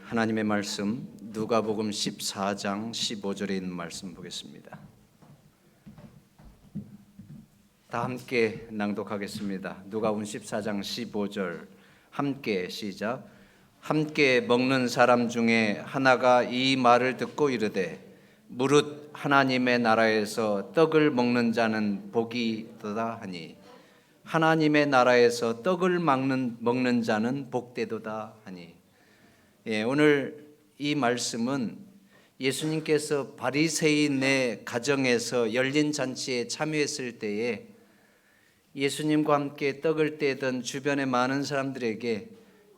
하나님의 말씀 누가복음 14장 15절에 있는 말씀 보겠습니다. 다 함께 낭독하겠습니다. 누가복음 14장 15절 함께 시작. 함께 먹는 사람 중에 하나가 이 말을 듣고 이르되 무릇 하나님의 나라에서 떡을 먹는 자는 복이 있도다 하니 하나님의 나라에서 떡을 먹는 자는 복되도다 하니. 오늘 이 말씀은 예수님께서 바리새인의 가정에서 열린 잔치에 참여했을 때에 예수님과 함께 떡을 떼던 주변의 많은 사람들에게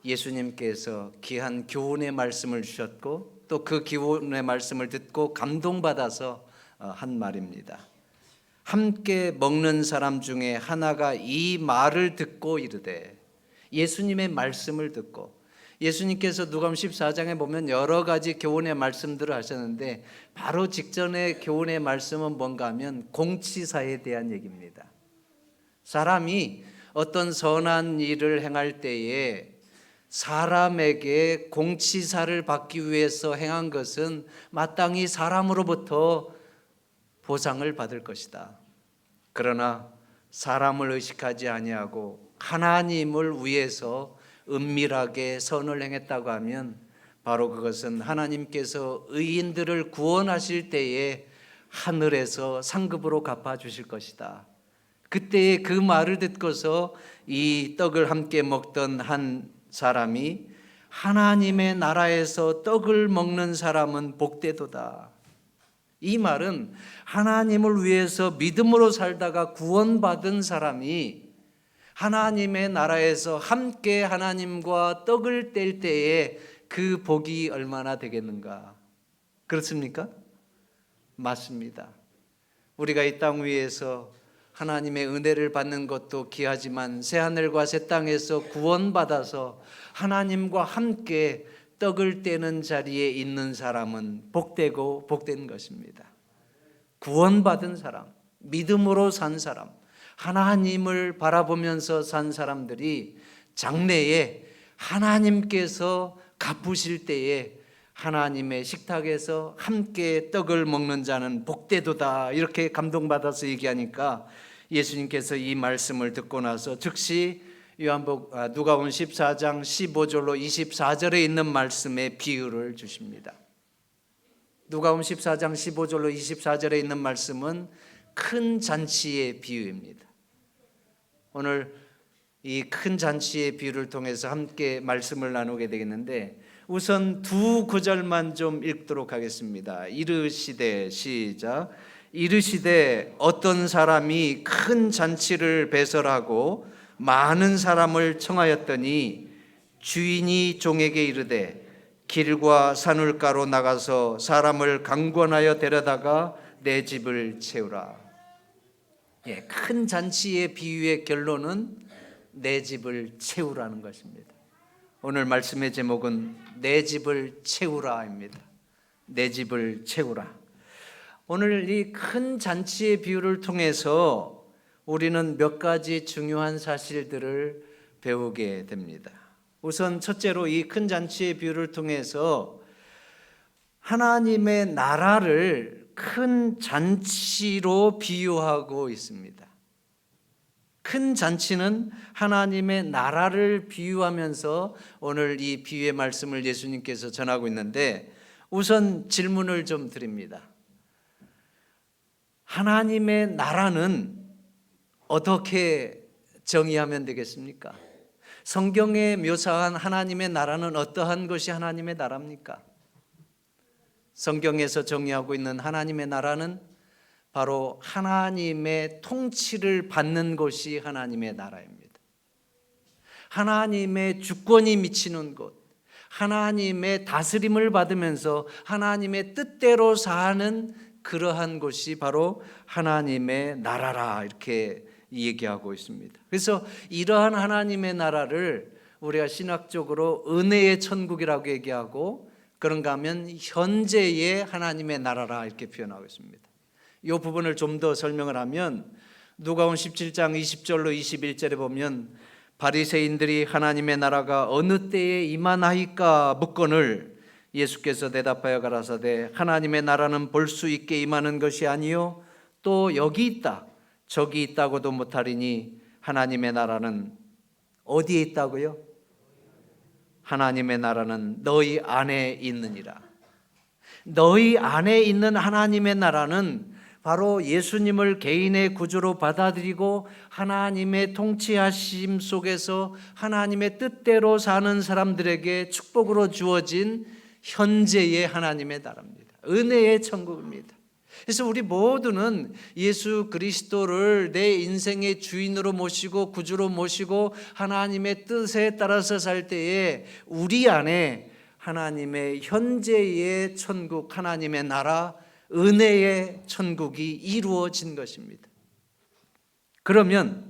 예수님께서 귀한 교훈의 말씀을 주셨고 또 그 교훈의 말씀을 듣고 감동받아서 한 말입니다. 함께 먹는 사람 중에 하나가 이 말을 듣고 이르되, 예수님의 말씀을 듣고, 예수님께서 누가복음 14장에 보면 여러 가지 교훈의 말씀들을 하셨는데 바로 직전의 교훈의 말씀은 뭔가 하면 공치사에 대한 얘기입니다. 사람이 어떤 선한 일을 행할 때에 사람에게 공치사를 받기 위해서 행한 것은 마땅히 사람으로부터 보상을 받을 것이다. 그러나 사람을 의식하지 아니하고 하나님을 위해서 은밀하게 선을 행했다고 하면 바로 그것은 하나님께서 의인들을 구원하실 때에 하늘에서 상급으로 갚아주실 것이다. 그때에 그 말을 듣고서 이 떡을 함께 먹던 한 사람이 하나님의 나라에서 떡을 먹는 사람은 복되도다. 이 말은 하나님을 위해서 믿음으로 살다가 구원받은 사람이 하나님의 나라에서 함께 하나님과 떡을 뗄 때에 그 복이 얼마나 되겠는가? 그렇습니까? 맞습니다. 우리가 이 땅 위에서 하나님의 은혜를 받는 것도 귀하지만 새하늘과 새 땅에서 구원받아서 하나님과 함께 떡을 떼는 자리에 있는 사람은 복되고 복된 것입니다. 구원받은 사람, 믿음으로 산 사람, 하나님을 바라보면서 산 사람들이 장래에 하나님께서 갚으실 때에 하나님의 식탁에서 함께 떡을 먹는 자는 복되도다, 이렇게 감동받아서 얘기하니까 예수님께서 이 말씀을 듣고 나서 즉시 누가복음 14장 15절로 24절에 있는 말씀의 비유를 주십니다. 누가복음 14장 15절로 24절에 있는 말씀은 큰 잔치의 비유입니다. 오늘 이 큰 잔치의 비유를 통해서 함께 말씀을 나누게 되겠는데 우선 두 구절만 좀 읽도록 하겠습니다. 이르시되, 시작. 이르시되 어떤 사람이 큰 잔치를 배설하고 많은 사람을 청하였더니 주인이 종에게 이르되 길과 산울가로 나가서 사람을 강권하여 데려다가 내 집을 채우라. 큰 잔치의 비유의 결론은 내 집을 채우라는 것입니다. 오늘 말씀의 제목은 내 집을 채우라입니다. 내 집을 채우라. 오늘 이 큰 잔치의 비유를 통해서 우리는 몇 가지 중요한 사실들을 배우게 됩니다. 우선 첫째로 이 큰 잔치의 비유를 통해서 하나님의 나라를 큰 잔치로 비유하고 있습니다. 큰 잔치는 하나님의 나라를 비유하면서 오늘 이 비유의 말씀을 예수님께서 전하고 있는데 우선 질문을 좀 드립니다. 하나님의 나라는 어떻게 정의하면 되겠습니까? 성경에 묘사한 하나님의 나라는 어떠한 것이 하나님의 나라입니까? 성경에서 정의하고 있는 하나님의 나라는 바로 하나님의 통치를 받는 것이 하나님의 나라입니다. 하나님의 주권이 미치는 곳, 하나님의 다스림을 받으면서 하나님의 뜻대로 사는 그러한 곳이 바로 하나님의 나라라, 이렇게 얘기하고 있습니다. 그래서 이러한 하나님의 나라를 우리가 신학적으로 은혜의 천국이라고 얘기하고, 그런가 하면 현재의 하나님의 나라라, 이렇게 표현하고 있습니다. 이 부분을 좀 더 설명을 하면 누가복음 17장 20절로 21절에 보면 바리새인들이 하나님의 나라가 어느 때에 임하나이까 묻거늘 예수께서 대답하여 가라사대 하나님의 나라는 볼 수 있게 임하는 것이 아니요 또 여기 있다 저기 있다고도 못하리니 하나님의 나라는 어디에 있다고요? 하나님의 나라는 너희 안에 있느니라. 너희 안에 있는 하나님의 나라는 바로 예수님을 개인의 구주로 받아들이고 하나님의 통치하심 속에서 하나님의 뜻대로 사는 사람들에게 축복으로 주어진 현재의 하나님의 나라입니다. 은혜의 천국입니다. 그래서 우리 모두는 예수 그리스도를 내 인생의 주인으로 모시고 구주로 모시고 하나님의 뜻에 따라서 살 때에 우리 안에 하나님의 현재의 천국, 하나님의 나라, 은혜의 천국이 이루어진 것입니다. 그러면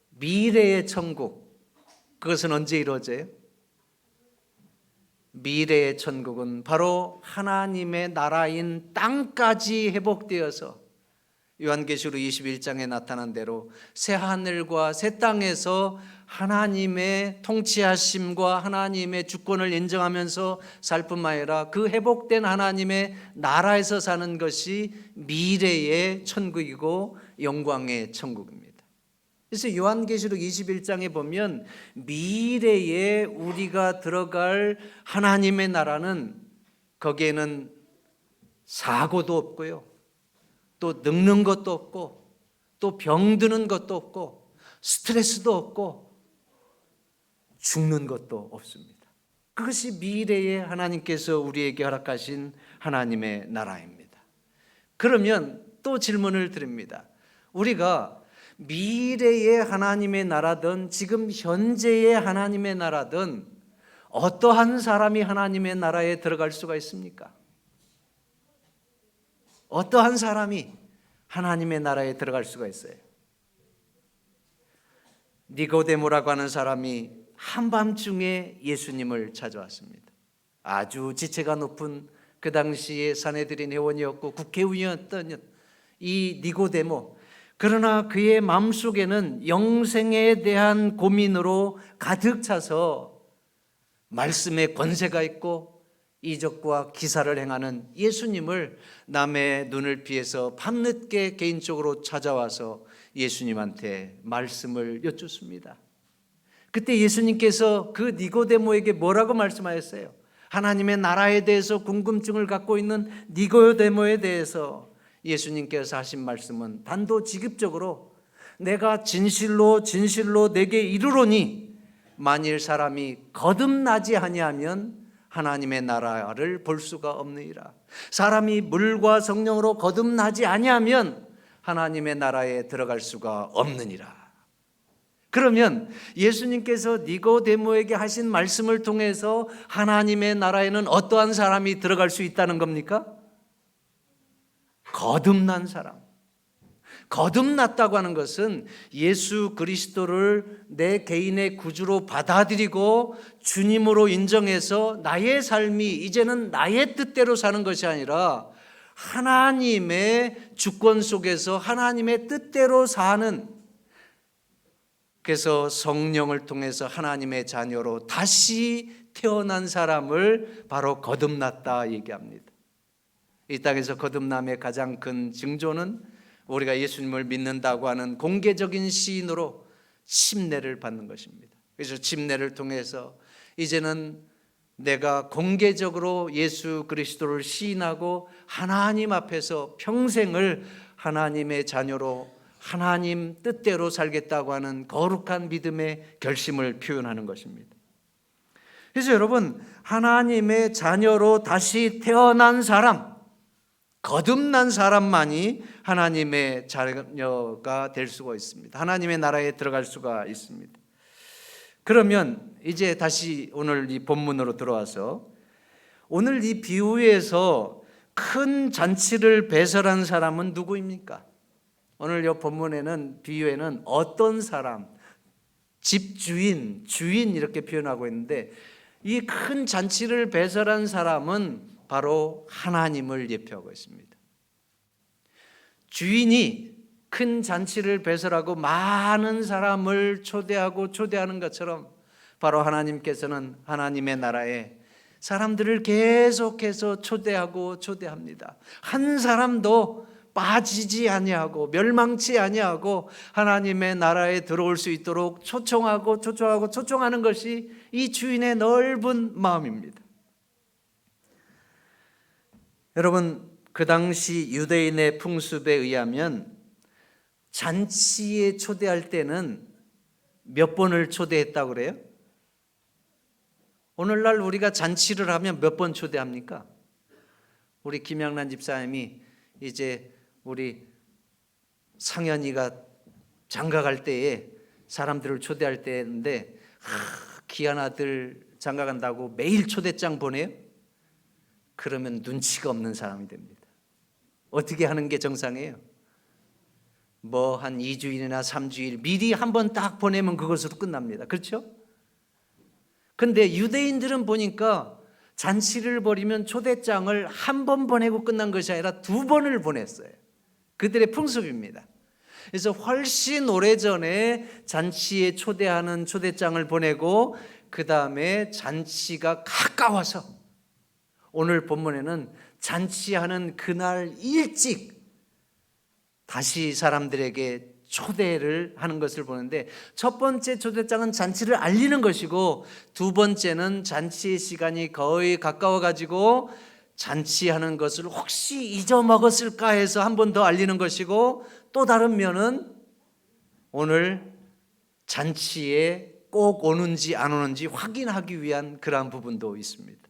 미래의 천국, 그것은 언제 이루어져요? 미래의 천국은 바로 하나님의 나라인 땅까지 회복되어서 요한계시록 21장에 나타난 대로 새 하늘과 새 땅에서 하나님의 통치하심과 하나님의 주권을 인정하면서 살 뿐만 아니라 그 회복된 하나님의 나라에서 사는 것이 미래의 천국이고 영광의 천국입니다. 그래서 요한계시록 21장에 보면 미래에 우리가 들어갈 하나님의 나라는 거기에는 사고도 없고요, 또 늙는 것도 없고, 또 병드는 것도 없고, 스트레스도 없고, 죽는 것도 없습니다. 그것이 미래에 하나님께서 우리에게 허락하신 하나님의 나라입니다. 그러면 또 질문을 드립니다. 우리가 미래의 하나님의 나라든 지금 현재의 하나님의 나라든 어떠한 사람이 하나님의 나라에 들어갈 수가 있습니까? 어떠한 사람이 하나님의 나라에 들어갈 수가 있어요? 니고데모라고 하는 사람이 한밤중에 예수님을 찾아왔습니다. 아주 지체가 높은 그 당시에 산헤드린 회원이었고 국회의원이었던 이 니고데모, 그러나 그의 마음속에는 영생에 대한 고민으로 가득 차서 말씀에 권세가 있고 이적과 기사를 행하는 예수님을 남의 눈을 피해서 밤늦게 개인적으로 찾아와서 예수님한테 말씀을 여쭙습니다. 그때 예수님께서 그 니고데모에게 뭐라고 말씀하셨어요? 하나님의 나라에 대해서 궁금증을 갖고 있는 니고데모에 대해서 예수님께서 하신 말씀은 단도직입적으로 내가 진실로 진실로 내게 이르노니 만일 사람이 거듭나지 아니하면 하나님의 나라를 볼 수가 없느니라. 사람이 물과 성령으로 거듭나지 아니하면 하나님의 나라에 들어갈 수가 없느니라. 그러면 예수님께서 니고데모에게 하신 말씀을 통해서 하나님의 나라에는 어떠한 사람이 들어갈 수 있다는 겁니까? 거듭난 사람. 거듭났다고 하는 것은 예수 그리스도를 내 개인의 구주로 받아들이고 주님으로 인정해서 나의 삶이 이제는 나의 뜻대로 사는 것이 아니라 하나님의 주권 속에서 하나님의 뜻대로 사는, 그래서 성령을 통해서 하나님의 자녀로 다시 태어난 사람을 바로 거듭났다 얘기합니다. 이 땅에서 거듭남의 가장 큰 징조는 우리가 예수님을 믿는다고 하는 공개적인 시인으로 침례를 받는 것입니다. 그래서 침례를 통해서 이제는 내가 공개적으로 예수 그리스도를 시인하고 하나님 앞에서 평생을 하나님의 자녀로 하나님 뜻대로 살겠다고 하는 거룩한 믿음의 결심을 표현하는 것입니다. 그래서 여러분, 하나님의 자녀로 다시 태어난 사람, 거듭난 사람만이 하나님의 자녀가 될 수가 있습니다. 하나님의 나라에 들어갈 수가 있습니다. 그러면 이제 다시 오늘 이 본문으로 들어와서 오늘 이 비유에서 큰 잔치를 배설한 사람은 누구입니까? 오늘 이 본문에는 비유에는 어떤 사람, 집주인, 주인 이렇게 표현하고 있는데 이 큰 잔치를 배설한 사람은 바로 하나님을 예표하고 있습니다. 주인이 큰 잔치를 배설하고 많은 사람을 초대하는 것처럼 바로 하나님께서는 하나님의 나라에 사람들을 계속해서 초대합니다. 한 사람도 빠지지 아니하고 멸망치 아니하고 하나님의 나라에 들어올 수 있도록 초청하는 것이 이 주인의 넓은 마음입니다. 여러분, 그 당시 유대인의 풍습에 의하면 잔치에 초대할 때는 몇 번을 초대했다고 그래요? 오늘날 우리가 잔치를 하면 몇 번 초대합니까? 우리 김양란 집사님이 이제 우리 상현이가 장가 갈 때에 사람들을 초대할 때인데 귀한 아들 장가 간다고 매일 초대장 보내요? 그러면 눈치가 없는 사람이 됩니다. 어떻게 하는 게 정상이에요? 뭐 한 2주일이나 3주일 미리 한 번 딱 보내면 그것으로 끝납니다. 그렇죠? 근데 유대인들은 보니까 잔치를 벌이면 초대장을 한 번 보내고 끝난 것이 아니라 2번을 보냈어요. 그들의 풍습입니다. 그래서 훨씬 오래전에 잔치에 초대하는 초대장을 보내고 그 다음에 잔치가 가까워서 오늘 본문에는 잔치하는 그날 일찍 다시 사람들에게 초대를 하는 것을 보는데, 첫 번째 초대장은 잔치를 알리는 것이고 두 번째는 잔치의 시간이 거의 가까워 가지고 잔치하는 것을 혹시 잊어먹었을까 해서 한 번 더 알리는 것이고, 또 다른 면은 오늘 잔치에 꼭 오는지 안 오는지 확인하기 위한 그러한 부분도 있습니다.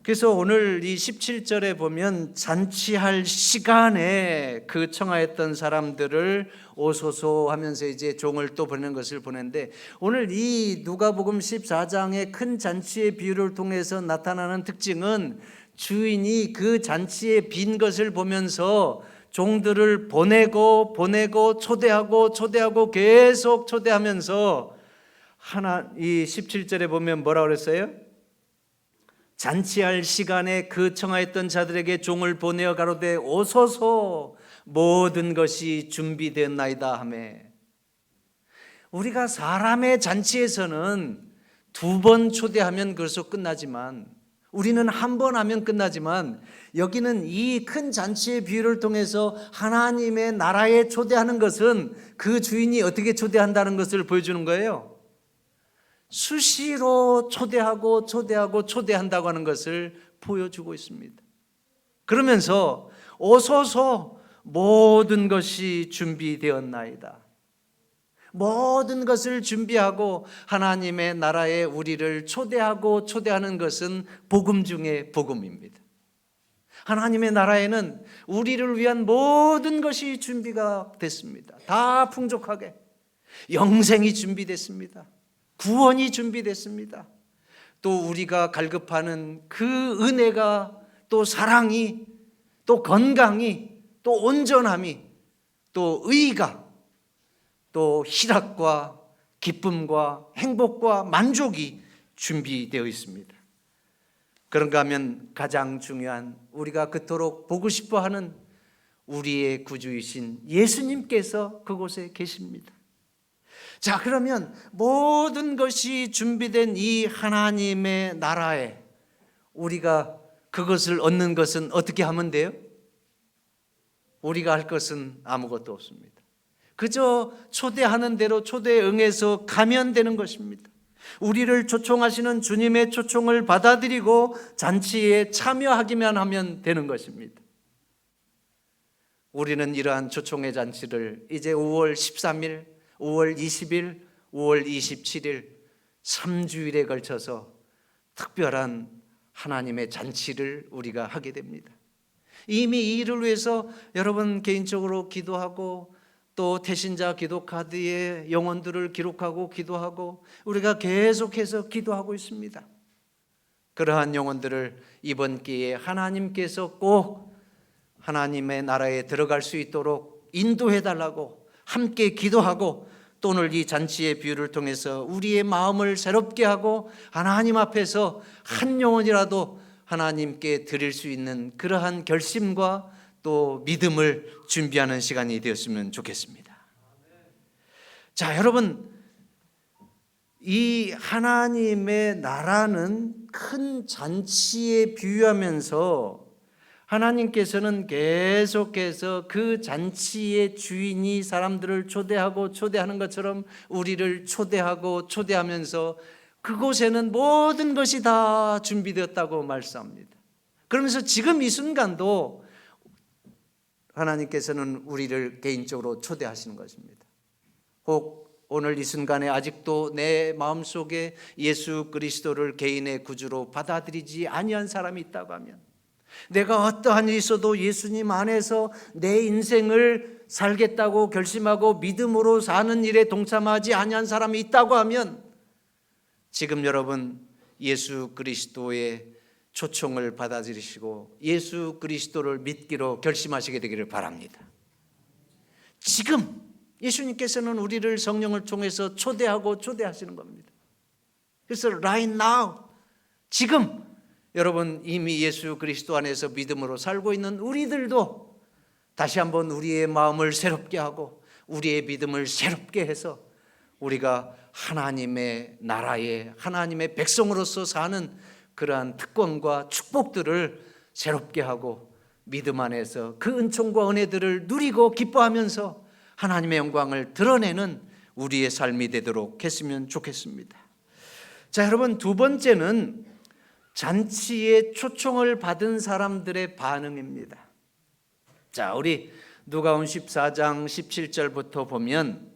그래서 오늘 이 17절에 보면 잔치할 시간에 그 청하였던 사람들을 오소서 하면서 이제 종을 또 보내는 것을 보는데, 오늘 이 누가복음 14장의 큰 잔치의 비유를 통해서 나타나는 특징은 주인이 그 잔치에 빈 것을 보면서 종들을 보내고 초대하고 계속 초대하면서 이 17절에 보면 뭐라고 그랬어요? 잔치할 시간에 그 청하였던 자들에게 종을 보내어 가로되 오소서 모든 것이 준비되었나이다 하매. 우리가 사람의 잔치에서는 2번 초대하면 그것으로 끝나지만, 우리는 한 번 하면 끝나지만, 여기는 이 큰 잔치의 비유를 통해서 하나님의 나라에 초대하는 것은 그 주인이 어떻게 초대한다는 것을 보여주는 거예요. 수시로 초대한다고 하는 것을 보여주고 있습니다. 그러면서 오소서 모든 것이 준비되었나이다. 모든 것을 준비하고 하나님의 나라에 우리를 초대하는 것은 복음 중에 복음입니다. 하나님의 나라에는 우리를 위한 모든 것이 준비가 됐습니다. 다 풍족하게 영생이 준비됐습니다. 구원이 준비됐습니다. 또 우리가 갈급하는 그 은혜가, 또 사랑이, 또 건강이, 또 온전함이, 또 의가, 또 희락과 기쁨과 행복과 만족이 준비되어 있습니다. 그런가 하면 가장 중요한, 우리가 그토록 보고 싶어하는 우리의 구주이신 예수님께서 그곳에 계십니다. 자, 그러면 모든 것이 준비된 이 하나님의 나라에 우리가 그것을 얻는 것은 어떻게 하면 돼요? 우리가 할 것은 아무것도 없습니다. 그저 초대하는 대로 초대에 응해서 가면 되는 것입니다. 우리를 초청하시는 주님의 초청을 받아들이고 잔치에 참여하기만 하면 되는 것입니다. 우리는 이러한 초청의 잔치를 이제 5월 13일, 5월 20일, 5월 27일 3주일에 걸쳐서 특별한 하나님의 잔치를 우리가 하게 됩니다. 이미 이 일을 위해서 여러분 개인적으로 기도하고, 또 태신자 기도 카드에 영혼들을 기록하고 기도하고, 우리가 계속해서 기도하고 있습니다. 그러한 영혼들을 이번 기회에 하나님께서 꼭 하나님의 나라에 들어갈 수 있도록 인도해 달라고 함께 기도하고, 또 오늘 이 잔치의 비유를 통해서 우리의 마음을 새롭게 하고 하나님 앞에서 한 영혼이라도 하나님께 드릴 수 있는 그러한 결심과 또 믿음을 준비하는 시간이 되었으면 좋겠습니다. 자, 여러분, 이 하나님의 나라는 큰 잔치에 비유하면서 하나님께서는 계속해서 그 잔치의 주인이 사람들을 초대하고 초대하는 것처럼 우리를 초대하고 초대하면서 그곳에는 모든 것이 다 준비되었다고 말씀합니다. 그러면서 지금 이 순간도 하나님께서는 우리를 개인적으로 초대하시는 것입니다. 혹 오늘 이 순간에 아직도 내 마음속에 예수 그리스도를 개인의 구주로 받아들이지 아니한 사람이 있다고 하면, 내가 어떠한 일이 있어도 예수님 안에서 내 인생을 살겠다고 결심하고 믿음으로 사는 일에 동참하지 아니한 사람이 있다고 하면, 지금 여러분 예수 그리스도의 초청을 받아들이시고 예수 그리스도를 믿기로 결심하시게 되기를 바랍니다. 지금 예수님께서는 우리를 성령을 통해서 초대하고 초대하시는 겁니다. 그래서 right now, 지금 여러분 이미 예수 그리스도 안에서 믿음으로 살고 있는 우리들도 다시 한번 우리의 마음을 새롭게 하고 우리의 믿음을 새롭게 해서 우리가 하나님의 나라에 하나님의 백성으로서 사는 그러한 특권과 축복들을 새롭게 하고 믿음 안에서 그 은총과 은혜들을 누리고 기뻐하면서 하나님의 영광을 드러내는 우리의 삶이 되도록 했으면 좋겠습니다. 자, 여러분, 두 번째는 잔치에 초청을 받은 사람들의 반응입니다. 자, 우리 누가복음 14장 17절부터 보면,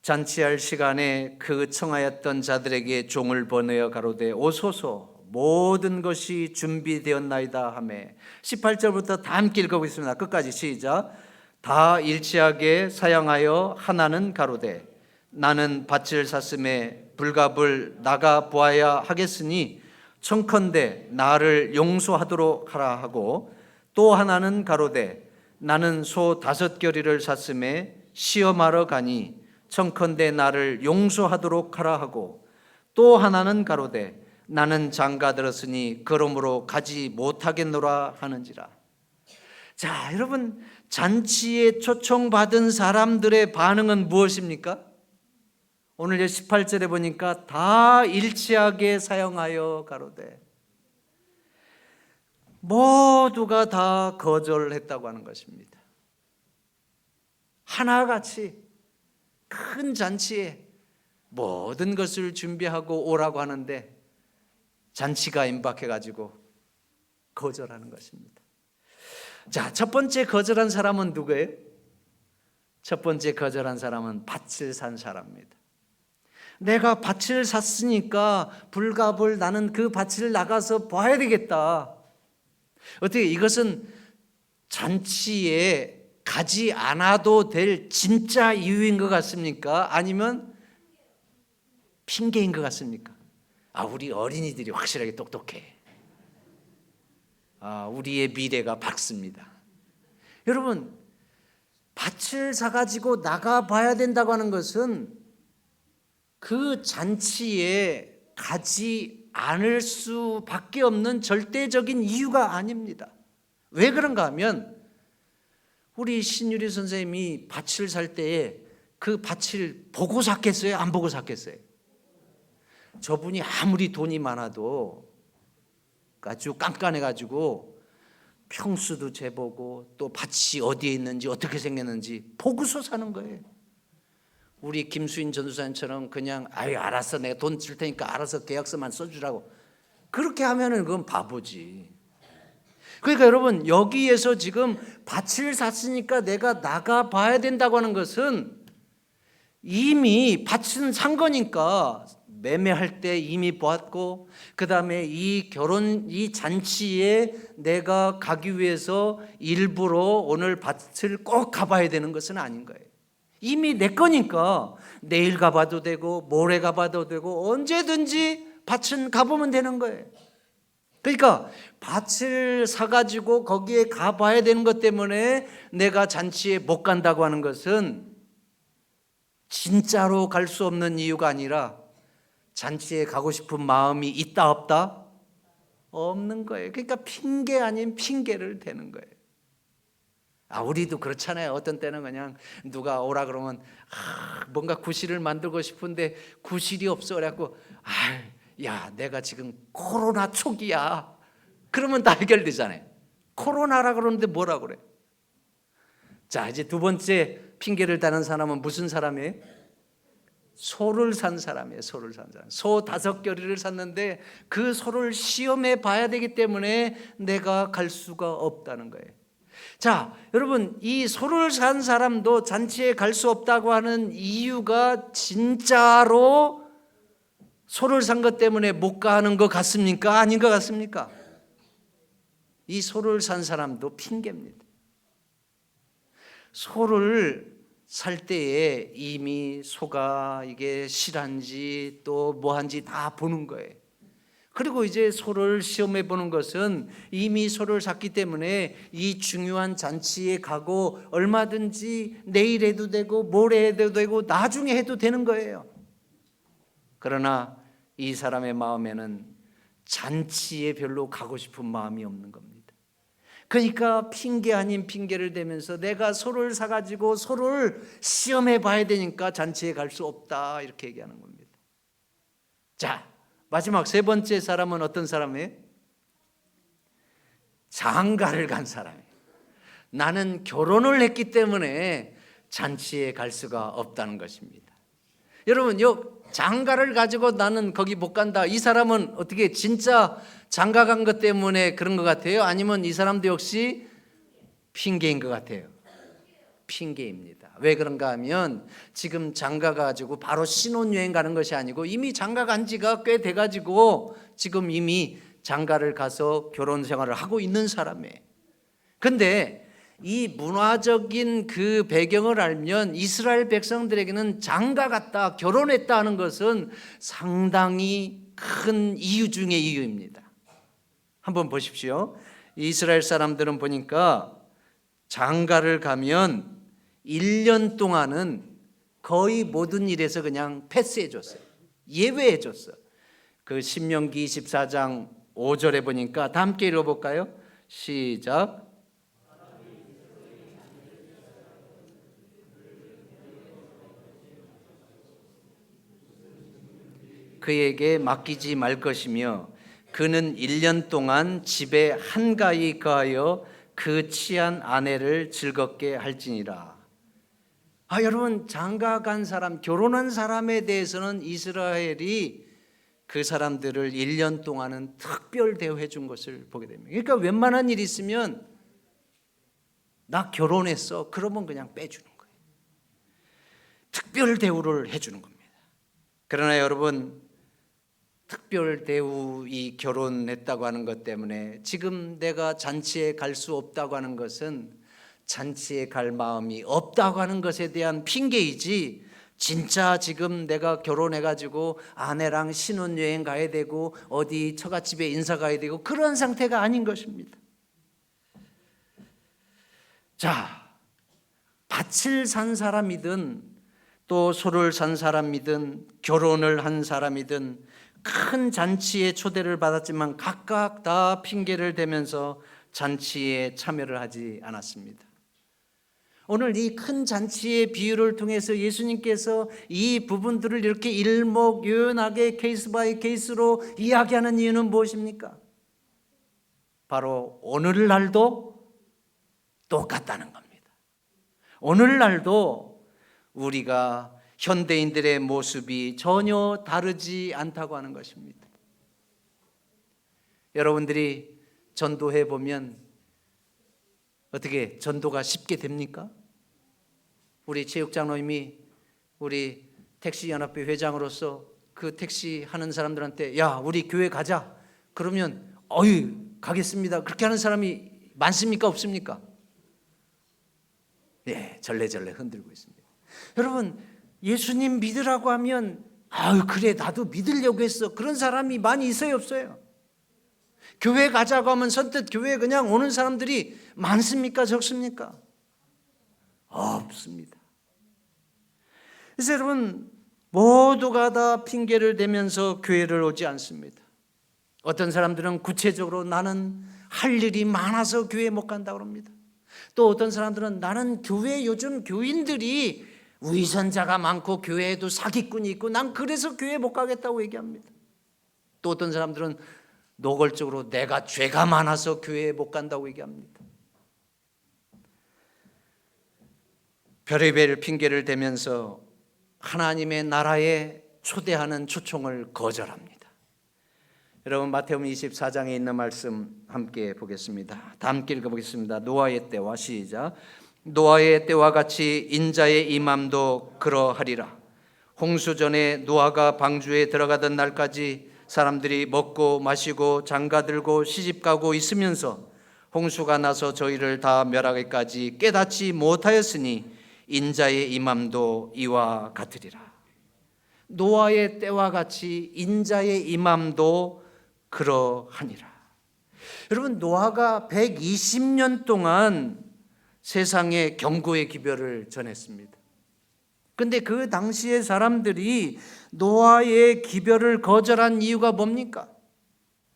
잔치할 시간에 그 청하였던 자들에게 종을 보내어 가로되 오소서 모든 것이 준비되었나이다 하매, 18절부터 다 함께 읽어보겠습니다. 끝까지 시작. 다 일치하게 사양하여 하나는 가로되 나는 밭을 샀음에 불갑을 나가 보아야 하겠으니 청컨대 나를 용서하도록 하라 하고, 또 하나는 가로되 나는 소 5겨리를 샀음에 시험하러 가니 청컨대 나를 용서하도록 하라 하고, 또 하나는 가로되 나는 장가 들었으니 그러므로 가지 못하겠노라 하는지라. 자, 여러분, 잔치에 초청받은 사람들의 반응은 무엇입니까? 오늘 18절에 보니까 다 일치하게 사용하여 가로되, 모두가 다 거절했다고 하는 것입니다. 하나같이 큰 잔치에 모든 것을 준비하고 오라고 하는데 잔치가 임박해가지고 거절하는 것입니다. 자, 첫 번째 거절한 사람은 누구예요? 첫 번째 거절한 사람은 밭을 산 사람입니다. 내가 밭을 샀으니까 불갑을 나는 그 밭을 나가서 봐야 되겠다. 어떻게 이것은 잔치에 가지 않아도 될 진짜 이유인 것 같습니까? 아니면 핑계인 것 같습니까? 아, 우리 어린이들이 확실하게 똑똑해. 아, 우리의 미래가 밝습니다. 여러분, 밭을 사가지고 나가봐야 된다고 하는 것은 그 잔치에 가지 않을 수밖에 없는 절대적인 이유가 아닙니다. 왜 그런가 하면, 우리 신유리 선생님이 밭을 살 때에 그 밭을 보고 샀겠어요? 안 보고 샀겠어요? 저분이 아무리 돈이 많아도 아주 깐깐해가지고 평수도 재보고 또 밭이 어디에 있는지 어떻게 생겼는지 보고서 사는 거예요. 우리 김수인 전도사님처럼 그냥 아유 알았어, 내가 돈 줄 테니까 알아서 계약서만 써주라고 그렇게 하면은 그건 바보지. 그러니까 여러분, 여기에서 지금 밭을 샀으니까 내가 나가 봐야 된다고 하는 것은 이미 밭은 산 거니까 매매할 때 이미 보았고, 그 다음에 이 잔치에 내가 가기 위해서 일부러 오늘 밭을 꼭 가봐야 되는 것은 아닌 거예요. 이미 내 거니까 내일 가봐도 되고 모레 가봐도 되고 언제든지 밭은 가보면 되는 거예요. 그러니까 밭을 사가지고 거기에 가봐야 되는 것 때문에 내가 잔치에 못 간다고 하는 것은 진짜로 갈 수 없는 이유가 아니라 잔치에 가고 싶은 마음이 있다 없다? 없는 거예요. 그러니까 핑계 아닌 핑계를 대는 거예요. 우리도 그렇잖아요. 어떤 때는 그냥 누가 오라 그러면 뭔가 구실을 만들고 싶은데 구실이 없어. 그래갖고 야, 내가 지금 코로나 초기야. 그러면 다 해결되잖아요. 코로나라 그러는데 뭐라 그래? 자, 이제 두 번째 핑계를 대는 사람은 무슨 사람이에요? 소를 산 사람이에요. 소를 산 사람. 소 5겨리를 샀는데 그 소를 시험해 봐야 되기 때문에 내가 갈 수가 없다는 거예요. 자, 여러분, 이 소를 산 사람도 잔치에 갈 수 없다고 하는 이유가 진짜로 소를 산 것 때문에 못 가는 것 같습니까? 아닌 것 같습니까? 이 소를 산 사람도 핑계입니다. 소를 살 때에 이미 소가 이게 실한지 또 뭐한지 다 보는 거예요. 그리고 이제 소를 시험해 보는 것은 이미 소를 샀기 때문에 이 중요한 잔치에 가고 얼마든지 내일 해도 되고 모레 해도 되고 나중에 해도 되는 거예요. 그러나 이 사람의 마음에는 잔치에 별로 가고 싶은 마음이 없는 겁니다. 그러니까 핑계 아닌 핑계를 대면서 내가 소를 사가지고 소를 시험해 봐야 되니까 잔치에 갈 수 없다 이렇게 얘기하는 겁니다. 자, 마지막 세 번째 사람은 어떤 사람이에요? 장가를 간 사람이에요. 나는 결혼을 했기 때문에 잔치에 갈 수가 없다는 것입니다. 여러분, 장가를 가지고 나는 거기 못 간다. 이 사람은 어떻게 진짜 장가 간 것 때문에 그런 것 같아요? 아니면 이 사람도 역시 핑계인 것 같아요? 핑계입니다. 왜 그런가 하면 지금 장가 가지고 바로 신혼여행 가는 것이 아니고 이미 장가 간 지가 꽤 돼가지고 지금 이미 장가를 가서 결혼 생활을 하고 있는 사람이에요. 근데 이 문화적인 그 배경을 알면 이스라엘 백성들에게는 장가 갔다, 결혼했다 하는 것은 상당히 큰 이유 중의 이유입니다. 한번 보십시오. 이스라엘 사람들은 보니까 장가를 가면 1년 동안은 거의 모든 일에서 그냥 패스해 줬어요. 예외해 줬어요. 그 신명기 24장 5절에 보니까 다 함께 읽어볼까요? 시작. 그에게 맡기지 말 것이며 그는 1년 동안 집에 한가히 거하여 그 취한 아내를 즐겁게 할지니라. 여러분, 장가 간 사람, 결혼한 사람에 대해서는 이스라엘이 그 사람들을 1년 동안은 특별 대우해 준 것을 보게 됩니다. 그러니까 웬만한 일 있으면 나 결혼했어. 그러면 그냥 빼주는 거예요. 특별 대우를 해주는 겁니다. 그러나 여러분, 특별 대우 이 결혼했다고 하는 것 때문에 지금 내가 잔치에 갈 수 없다고 하는 것은 잔치에 갈 마음이 없다고 하는 것에 대한 핑계이지 진짜 지금 내가 결혼해가지고 아내랑 신혼여행 가야 되고 어디 처갓집에 인사 가야 되고 그런 상태가 아닌 것입니다. 자, 밭을 산 사람이든 또 소를 산 사람이든 결혼을 한 사람이든 큰 잔치에 초대를 받았지만 각각 다 핑계를 대면서 잔치에 참여를 하지 않았습니다. 오늘 이 큰 잔치의 비유를 통해서 예수님께서 이 부분들을 이렇게 일목요연하게 케이스 바이 케이스로 이야기하는 이유는 무엇입니까? 바로 오늘날도 똑같다는 겁니다. 오늘날도 우리가 현대인들의 모습이 전혀 다르지 않다고 하는 것입니다. 여러분들이 전도해 보면 어떻게 전도가 쉽게 됩니까? 우리 체육장로님이 우리 택시연합회 회장으로서 그 택시 하는 사람들한테 야, 우리 교회 가자. 그러면 가겠습니다. 그렇게 하는 사람이 많습니까? 없습니까? 예, 절레절레 흔들고 있습니다. 여러분, 예수님 믿으라고 하면 그래 나도 믿으려고 했어. 그런 사람이 많이 있어요, 없어요? 교회 가자고 하면 선뜻 교회에 그냥 오는 사람들이 많습니까? 적습니까? 없습니다. 그래서 여러분, 모두가 다 핑계를 대면서 교회를 오지 않습니다. 어떤 사람들은 구체적으로 나는 할 일이 많아서 교회 못 간다고 합니다. 또 어떤 사람들은 나는 교회 요즘 교인들이 위선자가 많고 교회에도 사기꾼이 있고 난 그래서 교회 못 가겠다고 얘기합니다. 또 어떤 사람들은 노골적으로 내가 죄가 많아서 교회에 못 간다고 얘기합니다. 별의별 핑계를 대면서 하나님의 나라에 초대하는 초청을 거절합니다. 여러분, 마태복음 24장에 있는 말씀 함께 보겠습니다. 다 함께 읽어보겠습니다. 노아의 때와 시작. 노아의 때와 같이 인자의 임함도 그러하리라. 홍수 전에 노아가 방주에 들어가던 날까지 사람들이 먹고 마시고 장가들고 시집가고 있으면서 홍수가 나서 저희를 다 멸하기까지 깨닫지 못하였으니 인자의 임함도 이와 같으리라. 노아의 때와 같이 인자의 임함도 그러하니라. 여러분, 노아가 120년 동안 세상에 경고의 기별을 전했습니다. 근데 그 당시의 사람들이 노아의 기별을 거절한 이유가 뭡니까?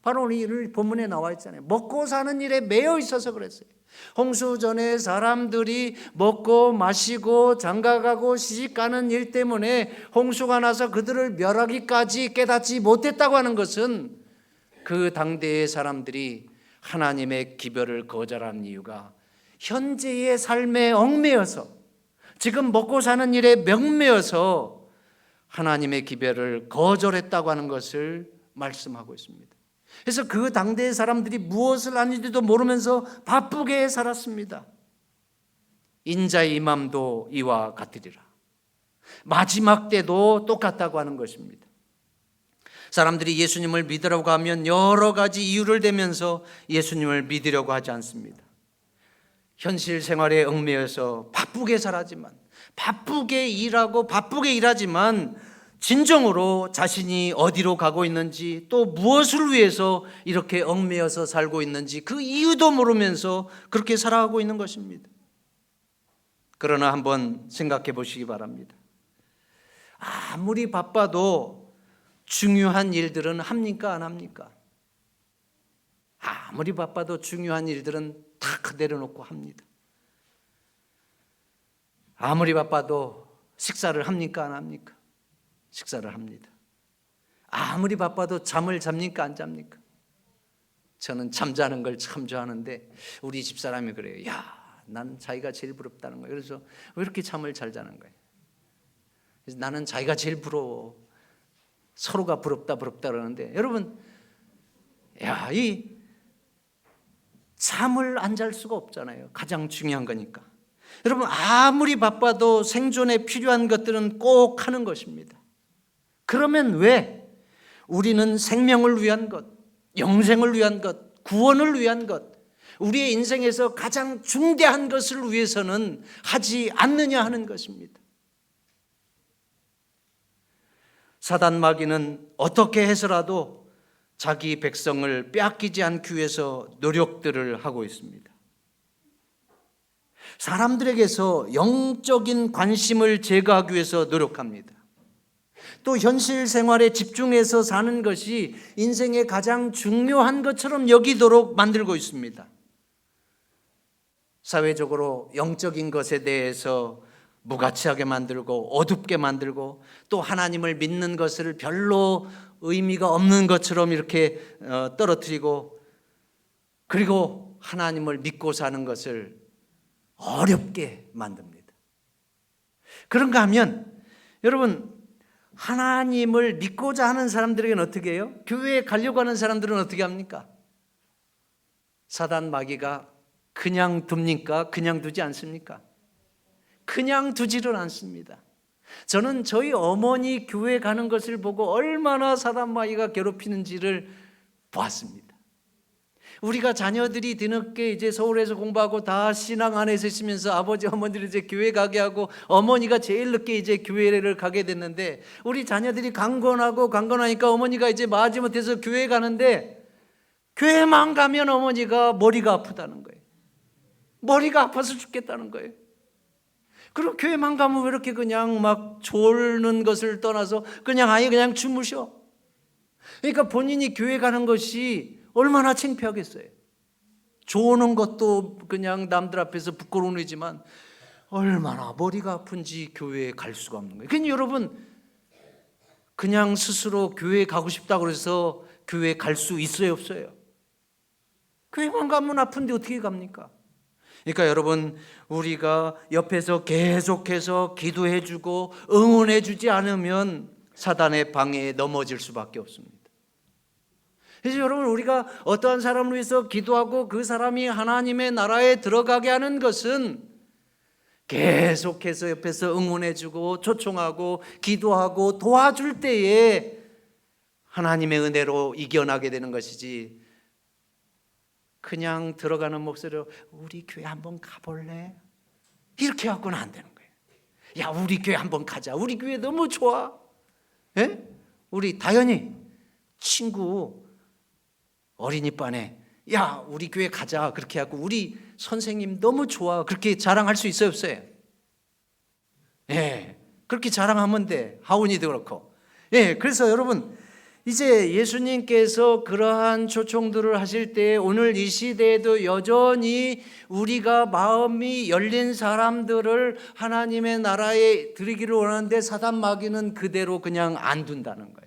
바로 오늘 본문에 나와 있잖아요. 먹고 사는 일에 매여 있어서 그랬어요. 홍수 전에 사람들이 먹고 마시고 장가가고 시집가는 일 때문에 홍수가 나서 그들을 멸하기까지 깨닫지 못했다고 하는 것은 그 당대의 사람들이 하나님의 기별을 거절한 이유가 현재의 삶에 얽매여서 지금 먹고 사는 일에 명매여서 하나님의 기별을 거절했다고 하는 것을 말씀하고 있습니다. 그래서 그 당대의 사람들이 무엇을 하는지도 모르면서 바쁘게 살았습니다. 인자의 임함도 이와 같으리라. 마지막 때도 똑같다고 하는 것입니다. 사람들이 예수님을 믿으라고 하면 여러 가지 이유를 대면서 예수님을 믿으려고 하지 않습니다. 현실 생활에 얽매여서 바쁘게 살았지만, 바쁘게 일하고 바쁘게 일하지만 진정으로 자신이 어디로 가고 있는지, 또 무엇을 위해서 이렇게 얽매여서 살고 있는지 그 이유도 모르면서 그렇게 살아가고 있는 것입니다. 그러나 한번 생각해 보시기 바랍니다. 아무리 바빠도 중요한 일들은 합니까, 안 합니까? 아무리 바빠도 중요한 일들은 다 내려놓고 합니다. 아무리 바빠도 식사를 합니까, 안 합니까? 식사를 합니다. 아무리 바빠도 잠을 잡니까, 안 잡니까? 저는 잠자는 걸 참 좋아하는데 우리 집사람이 그래요. 야, 난 자기가 제일 부럽다는 거예요. 그래서 왜 이렇게 잠을 잘 자는 거예요? 그래서 나는 자기가 제일 부러워. 서로가 부럽다 그러는데, 여러분, 야, 이 잠을 안 잘 수가 없잖아요. 가장 중요한 거니까. 여러분, 아무리 바빠도 생존에 필요한 것들은 꼭 하는 것입니다. 그러면 왜 우리는 생명을 위한 것, 영생을 위한 것, 구원을 위한 것, 우리의 인생에서 가장 중대한 것을 위해서는 하지 않느냐 하는 것입니다. 사단 마귀는 어떻게 해서라도 자기 백성을 빼앗기지 않기 위해서 노력들을 하고 있습니다. 사람들에게서 영적인 관심을 제거하기 위해서 노력합니다. 또 현실 생활에 집중해서 사는 것이 인생의 가장 중요한 것처럼 여기도록 만들고 있습니다. 사회적으로 영적인 것에 대해서 무가치하게 만들고 어둡게 만들고, 또 하나님을 믿는 것을 별로 의미가 없는 것처럼 이렇게 떨어뜨리고, 그리고 하나님을 믿고 사는 것을 어렵게 만듭니다. 그런가 하면 여러분, 하나님을 믿고자 하는 사람들에게는 어떻게 해요? 교회에 가려고 하는 사람들은 어떻게 합니까? 사단 마귀가 그냥 둡니까? 그냥 두지 않습니까? 그냥 두지를 않습니다. 저는 저희 어머니 교회 가는 것을 보고 얼마나 사단 마귀가 괴롭히는지를 보았습니다. 우리가 자녀들이 뒤늦게 이제 서울에서 공부하고 다 신앙 안에서 있으면서 아버지 어머니를 이제 교회 가게 하고, 어머니가 제일 늦게 이제 교회를 가게 됐는데, 우리 자녀들이 강건하니까 어머니가 이제 마지못해서 교회 가는데, 교회만 가면 어머니가 머리가 아프다는 거예요. 머리가 아파서 죽겠다는 거예요. 그리고 교회만 가면 왜 이렇게 그냥 막 졸는 것을 떠나서 그냥 아예 그냥 주무셔. 그러니까 본인이 교회 가는 것이 얼마나 창피하겠어요. 좋은 것도 그냥 남들 앞에서 부끄러움이지만 얼마나 머리가 아픈지 교회에 갈 수가 없는 거예요. 그러니까 여러분, 그냥 스스로 교회에 가고 싶다고 해서 교회에 갈 수 있어요, 없어요? 교회만 가면 아픈데 어떻게 갑니까? 그러니까 여러분, 우리가 옆에서 계속해서 기도해주고 응원해주지 않으면 사단의 방해에 넘어질 수밖에 없습니다. 그래서 여러분, 우리가 어떠한 사람을 위해서 기도하고 그 사람이 하나님의 나라에 들어가게 하는 것은 계속해서 옆에서 응원해주고 초청하고 기도하고 도와줄 때에 하나님의 은혜로 이겨나게 되는 것이지, 그냥 들어가는 목소리로 우리 교회 한번 가볼래? 이렇게 갖고는 안 되는 거예요. 야, 우리 교회 한번 가자. 우리 교회 너무 좋아. 예? 우리 다현이 친구 어린이반에 야, 우리 교회 가자. 그렇게 하고 우리 선생님 너무 좋아. 그렇게 자랑할 수 있어요, 없어요? 예. 그렇게 자랑하면 돼. 하원이도 그렇고. 예. 그래서 여러분, 이제 예수님께서 그러한 초청들을 하실 때 오늘 이 시대에도 여전히 우리가 마음이 열린 사람들을 하나님의 나라에 들이기를 원하는데 사단 마귀는 그대로 그냥 안 둔다는 거예요.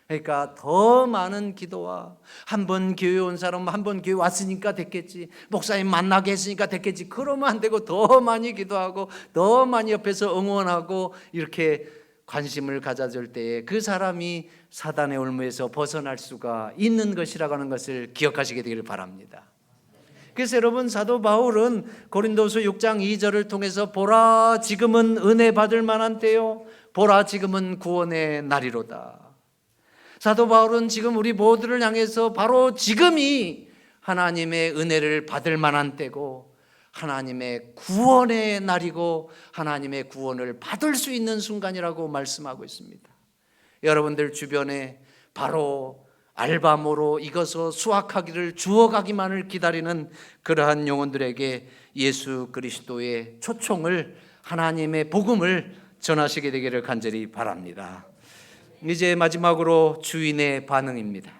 그러니까 더 많은 기도와 한 번 교회 온 사람 한 번 교회 왔으니까 됐겠지, 목사님 만나게 했으니까 됐겠지, 그러면 안 되고 더 많이 기도하고 더 많이 옆에서 응원하고 이렇게 관심을 가져줄 때에 그 사람이 사단의 올무에서 벗어날 수가 있는 것이라고 하는 것을 기억하시게 되기를 바랍니다. 그래서 여러분, 사도 바울은 고린도서 6장 2절을 통해서 보라 지금은 은혜 받을 만한 때요, 보라 지금은 구원의 날이로다. 사도 바울은 지금 우리 모두를 향해서 바로 지금이 하나님의 은혜를 받을 만한 때고 하나님의 구원의 날이고 하나님의 구원을 받을 수 있는 순간이라고 말씀하고 있습니다. 여러분들 주변에 바로 알바모로 익어서 수확하기를 주워가기만을 기다리는 그러한 영혼들에게 예수 그리스도의 초청을, 하나님의 복음을 전하시게 되기를 간절히 바랍니다. 이제 마지막으로 주인의 반응입니다.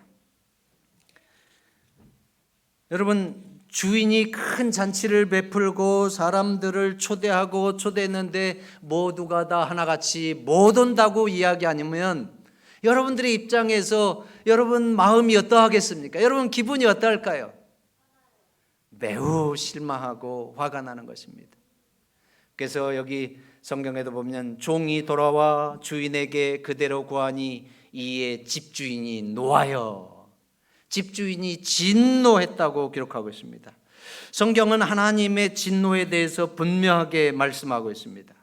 여러분, 주인이 큰 잔치를 베풀고 사람들을 초대했는데 모두가 다 하나같이 못 온다고 이야기 아니면 여러분들의 입장에서 여러분 마음이 어떠하겠습니까? 여러분 기분이 어떨까요? 매우 실망하고 화가 나는 것입니다. 그래서 여기 성경에도 보면 종이 돌아와 주인에게 그대로 구하니 이에 집주인이 노하여, 집주인이 진노했다고 기록하고 있습니다. 성경은 하나님의 진노에 대해서 분명하게 말씀하고 있습니다.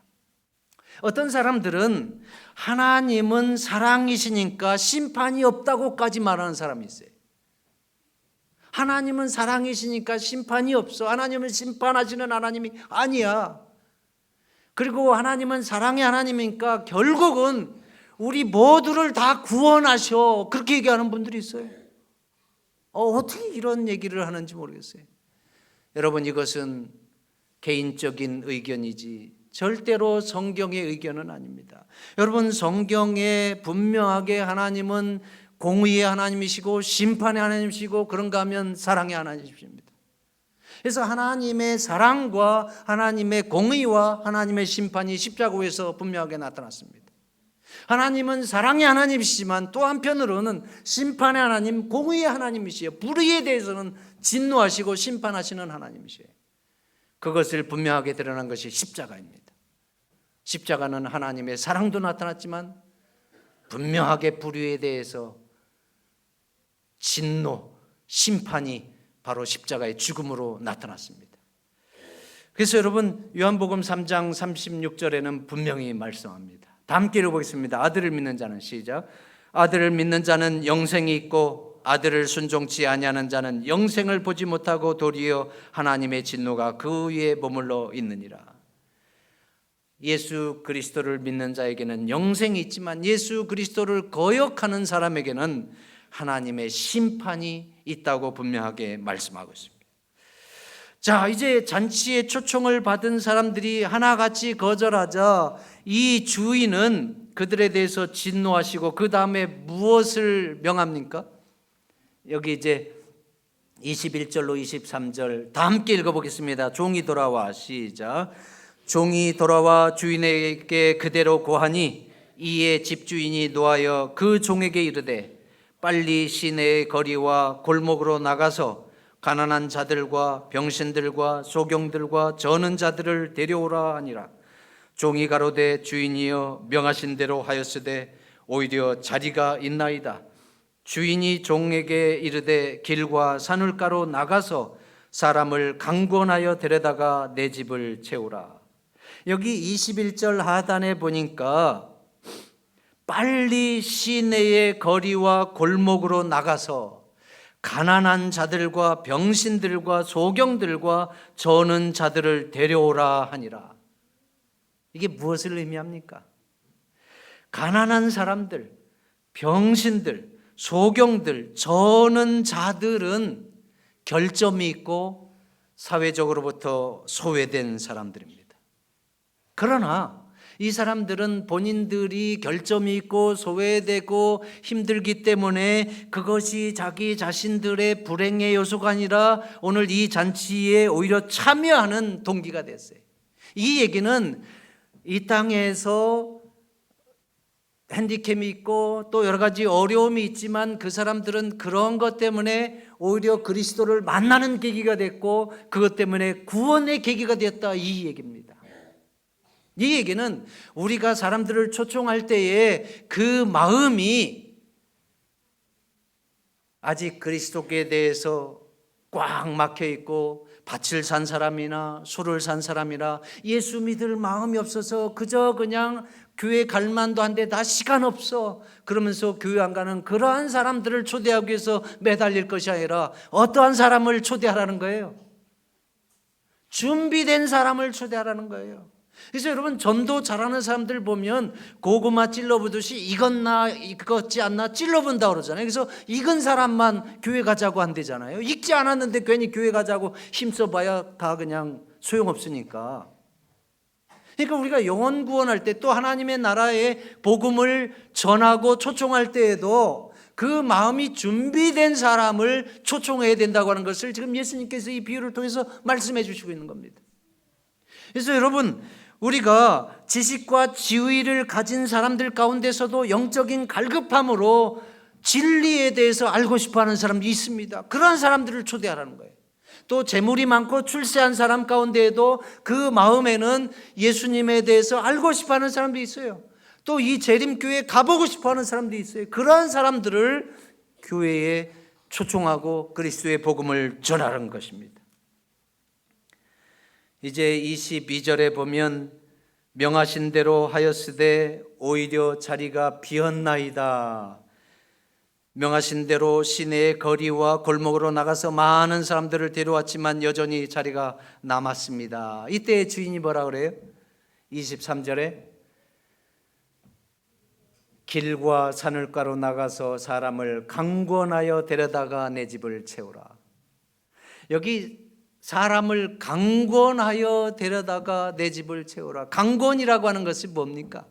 어떤 사람들은 하나님은 사랑이시니까 심판이 없다고까지 말하는 사람이 있어요. 하나님은 사랑이시니까 심판이 없어. 하나님은 심판하시는 하나님이 아니야. 그리고 하나님은 사랑의 하나님이니까 결국은 우리 모두를 다 구원하셔. 그렇게 얘기하는 분들이 있어요. 어떻게 이런 얘기를 하는지 모르겠어요. 여러분, 이것은 개인적인 의견이지 절대로 성경의 의견은 아닙니다. 여러분, 성경에 분명하게 하나님은 공의의 하나님이시고 심판의 하나님이시고 그런가 하면 사랑의 하나님이십니다. 그래서 하나님의 사랑과 하나님의 공의와 하나님의 심판이 십자가에서 분명하게 나타났습니다. 하나님은 사랑의 하나님이시지만 또 한편으로는 심판의 하나님, 공의의 하나님이시요, 불의에 대해서는 진노하시고 심판하시는 하나님이시요. 그것을 분명하게 드러난 것이 십자가입니다. 십자가는 하나님의 사랑도 나타났지만 분명하게 불의에 대해서 진노, 심판이 바로 십자가의 죽음으로 나타났습니다. 그래서 여러분, 요한복음 3장 36절에는 분명히 말씀합니다. 다 함께 읽어보겠습니다. 아들을 믿는 자는, 시작, 아들을 믿는 자는 영생이 있고 아들을 순종치 아니하는 자는 영생을 보지 못하고 도리어 하나님의 진노가 그 위에 머물러 있느니라. 예수 그리스도를 믿는 자에게는 영생이 있지만 예수 그리스도를 거역하는 사람에게는 하나님의 심판이 있다고 분명하게 말씀하고 있습니다. 자, 이제 잔치에 초청을 받은 사람들이 하나같이 거절하자 이 주인은 그들에 대해서 진노하시고 그 다음에 무엇을 명합니까? 여기 이제 21절로 23절 다 함께 읽어보겠습니다. 종이 돌아와 시작. 종이 돌아와 주인에게 그대로 고하니 이에 집주인이 노하여 그 종에게 이르되 빨리 시내의 거리와 골목으로 나가서 가난한 자들과 병신들과 소경들과 저는 자들을 데려오라 하니라. 종이 가로되 주인이여 명하신 대로 하였으되 오히려 자리가 있나이다. 주인이 종에게 이르되 길과 산울가로 나가서 사람을 강권하여 데려다가 내 집을 채우라. 여기 21절 하단에 보니까 빨리 시내의 거리와 골목으로 나가서 가난한 자들과 병신들과 소경들과 저는 자들을 데려오라 하니라. 이게 무엇을 의미합니까? 가난한 사람들, 병신들, 소경들, 저는 자들은 결점이 있고 사회적으로부터 소외된 사람들입니다. 그러나 이 사람들은 본인들이 결점이 있고 소외되고 힘들기 때문에 그것이 자기 자신들의 불행의 요소가 아니라 오늘 이 잔치에 오히려 참여하는 동기가 됐어요. 이 얘기는 이 땅에서 핸디캡이 있고 또 여러 가지 어려움이 있지만 그 사람들은 그런 것 때문에 오히려 그리스도를 만나는 계기가 됐고 그것 때문에 구원의 계기가 되었다, 이 얘기입니다. 이 얘기는 우리가 사람들을 초청할 때에 그 마음이 아직 그리스도께 대해서 꽉 막혀 있고 밭을 산 사람이나 소를 산 사람이나 예수 믿을 마음이 없어서 그저 그냥 교회 갈 만도 한데 나 시간 없어 그러면서 교회 안 가는 그러한 사람들을 초대하기 위해서 매달릴 것이 아니라 어떠한 사람을 초대하라는 거예요? 준비된 사람을 초대하라는 거예요. 그래서 여러분, 전도 잘하는 사람들 보면 고구마 찔러보듯이 익었나 익었지 않나 찔러본다 그러잖아요. 그래서 익은 사람만 교회 가자고 한대잖아요. 익지 않았는데 괜히 교회 가자고 힘써봐야 다 그냥 소용없으니까. 그러니까 우리가 영혼 구원할 때 또 하나님의 나라의 복음을 전하고 초청할 때에도 그 마음이 준비된 사람을 초청해야 된다고 하는 것을 지금 예수님께서 이 비유를 통해서 말씀해 주시고 있는 겁니다. 그래서 여러분, 우리가 지식과 지위를 가진 사람들 가운데서도 영적인 갈급함으로 진리에 대해서 알고 싶어하는 사람도 있습니다. 그러한 사람들을 초대하라는 거예요. 또 재물이 많고 출세한 사람 가운데에도 그 마음에는 예수님에 대해서 알고 싶어하는 사람도 있어요. 또 이 재림교회에 가보고 싶어하는 사람도 있어요. 그러한 사람들을 교회에 초청하고 그리스도의 복음을 전하는 것입니다. 이제 22절에 보면 명하신 대로 하였으되 오히려 자리가 비었나이다. 명하신 대로 시내의 거리와 골목으로 나가서 많은 사람들을 데려왔지만 여전히 자리가 남았습니다. 이때 주인이 뭐라 그래요? 23절에 길과 산울가로 나가서 사람을 강권하여 데려다가 내 집을 채우라. 여기 사람을 강권하여 데려다가 내 집을 채우라. 강권이라고 하는 것이 뭡니까?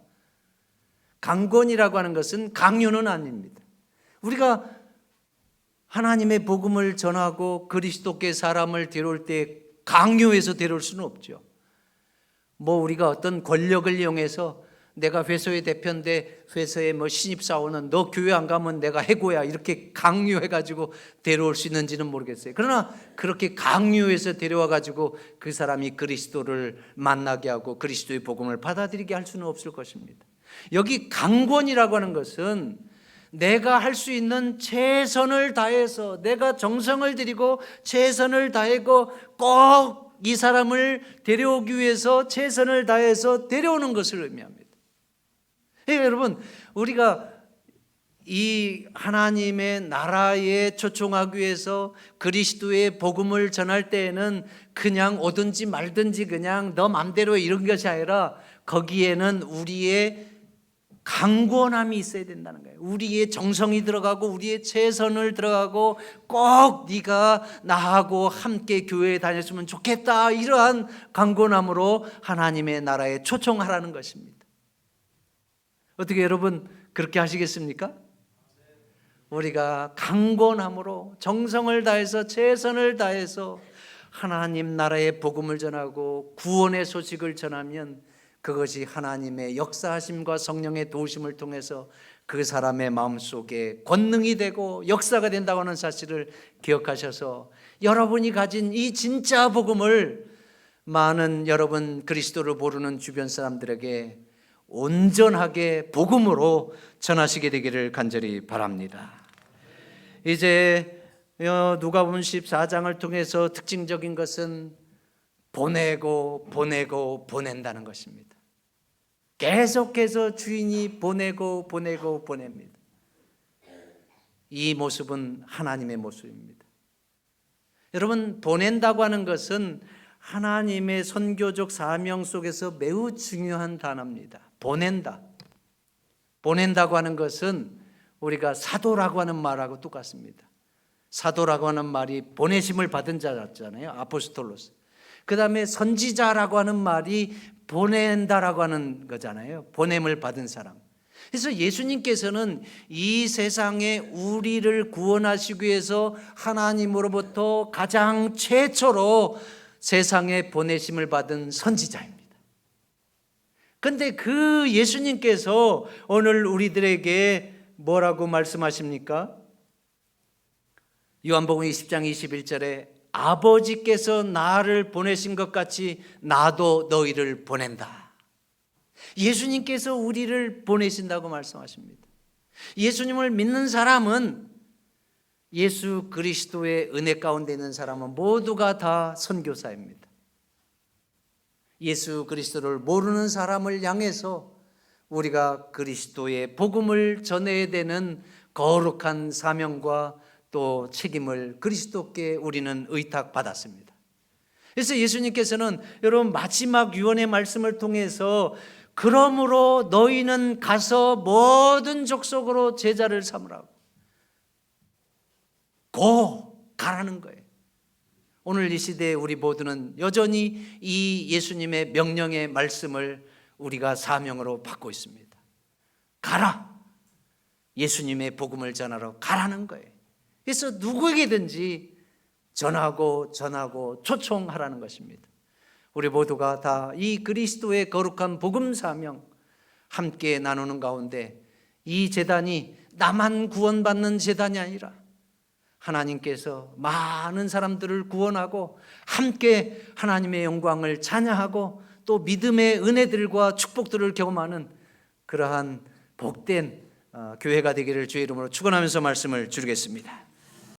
강권이라고 하는 것은 강요는 아닙니다. 우리가 하나님의 복음을 전하고 그리스도께 사람을 데려올 때 강요해서 데려올 수는 없죠. 우리가 어떤 권력을 이용해서 내가 회사의 대표인데 회사에 신입사원은 너 교회 안 가면 내가 해고야 이렇게 강요해가지고 데려올 수 있는지는 모르겠어요. 그러나 그렇게 강요해서 데려와가지고 그 사람이 그리스도를 만나게 하고 그리스도의 복음을 받아들이게 할 수는 없을 것입니다. 여기 강권이라고 하는 것은 내가 할 수 있는 최선을 다해서 내가 정성을 들이고 최선을 다하고 꼭 이 사람을 데려오기 위해서 최선을 다해서 데려오는 것을 의미합니다. 여러분, 우리가 이 하나님의 나라에 초청하기 위해서 그리스도의 복음을 전할 때에는 그냥 오든지 말든지 그냥 너 맘대로 이런 것이 아니라 거기에는 우리의 강권함이 있어야 된다는 거예요. 우리의 정성이 들어가고 우리의 최선을 들어가고 꼭 네가 나하고 함께 교회에 다녔으면 좋겠다, 이러한 강권함으로 하나님의 나라에 초청하라는 것입니다. 어떻게 여러분 그렇게 하시겠습니까? 우리가 강권함으로 정성을 다해서 최선을 다해서 하나님 나라의 복음을 전하고 구원의 소식을 전하면 그것이 하나님의 역사하심과 성령의 도우심을 통해서 그 사람의 마음속에 권능이 되고 역사가 된다고 하는 사실을 기억하셔서 여러분이 가진 이 진짜 복음을 많은 여러분 그리스도를 모르는 주변 사람들에게 온전하게 복음으로 전하시게 되기를 간절히 바랍니다. 이제 누가복음 14장을 통해서 특징적인 것은 보내고 보내고 보낸다는 것입니다. 계속해서 주인이 보내고 보내고 보냅니다. 이 모습은 하나님의 모습입니다. 여러분, 보낸다고 하는 것은 하나님의 선교적 사명 속에서 매우 중요한 단어입니다. 보낸다. 보낸다고 하는 것은 우리가 사도라고 하는 말하고 똑같습니다. 사도라고 하는 말이 보내심을 받은 자잖아요. 아포스톨로스. 그 다음에 선지자라고 하는 말이 보낸다라고 하는 거잖아요. 보냄을 받은 사람. 그래서 예수님께서는 이 세상에 우리를 구원하시기 위해서 하나님으로부터 가장 최초로 세상에 보내심을 받은 선지자입니다. 그런데 그 예수님께서 오늘 우리들에게 뭐라고 말씀하십니까? 요한복음 20장 21절에 아버지께서 나를 보내신 것 같이 나도 너희를 보낸다. 예수님께서 우리를 보내신다고 말씀하십니다. 예수님을 믿는 사람은, 예수 그리스도의 은혜 가운데 있는 사람은 모두가 다 선교사입니다. 예수 그리스도를 모르는 사람을 향해서 우리가 그리스도의 복음을 전해야 되는 거룩한 사명과 또 책임을 그리스도께 우리는 의탁받았습니다. 그래서 예수님께서는 여러분 마지막 유언의 말씀을 통해서 그러므로 너희는 가서 모든 족속으로 제자를 삼으라고 가라는 거예요. 오늘 이 시대에 우리 모두는 여전히 이 예수님의 명령의 말씀을 우리가 사명으로 받고 있습니다. 가라. 예수님의 복음을 전하러 가라는 거예요. 그래서 누구에게든지 전하고 초청하라는 것입니다. 우리 모두가 다 이 그리스도의 거룩한 복음 사명 함께 나누는 가운데 이 제단이 나만 구원받는 제단이 아니라 하나님께서 많은 사람들을 구원하고 함께 하나님의 영광을 찬양하고 또 믿음의 은혜들과 축복들을 경험하는 그러한 복된 교회가 되기를 주의 이름으로 축원하면서 말씀을 드리겠습니다.